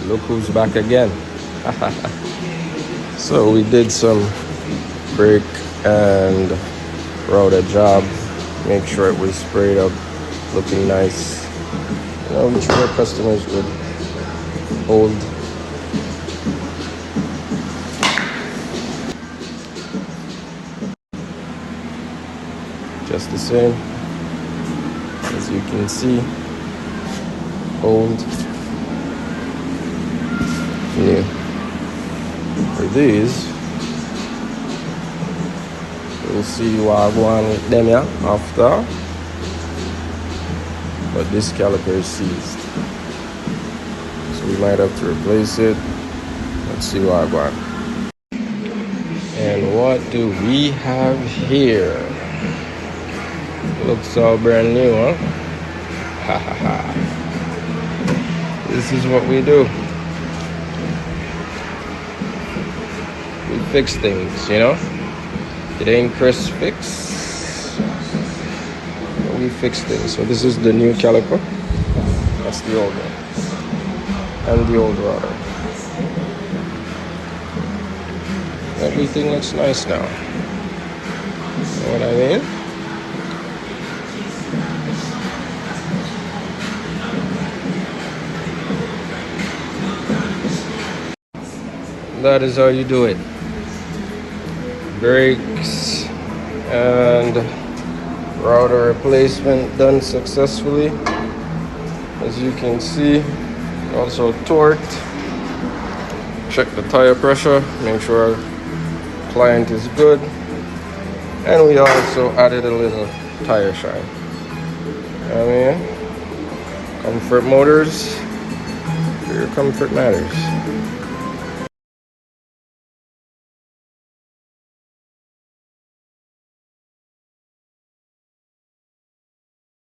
Look who's back again. So we did some brake and rotor job. Make sure it was sprayed up, looking nice. You know, which our customers would hold. Just the same, as you can see, old, new. For these, we'll see what I go on with them yeah, after. But this caliper is seized, so we might have to replace it. Let's see what I go on. And what do we have here? Looks all brand new, huh? Ha ha ha. This is what we do. We fix things, you know? It ain't Chris fix. We fix things. So this is the new caliper. That's the old one. And the old rotor. Everything looks nice now. You know what I mean? That is how you do it. Brakes and rotor replacement done successfully. As you can see, also torqued. Check the tire pressure, make sure our client is good. And we also added a little tire shine. I mean, comfort motors, your comfort matters.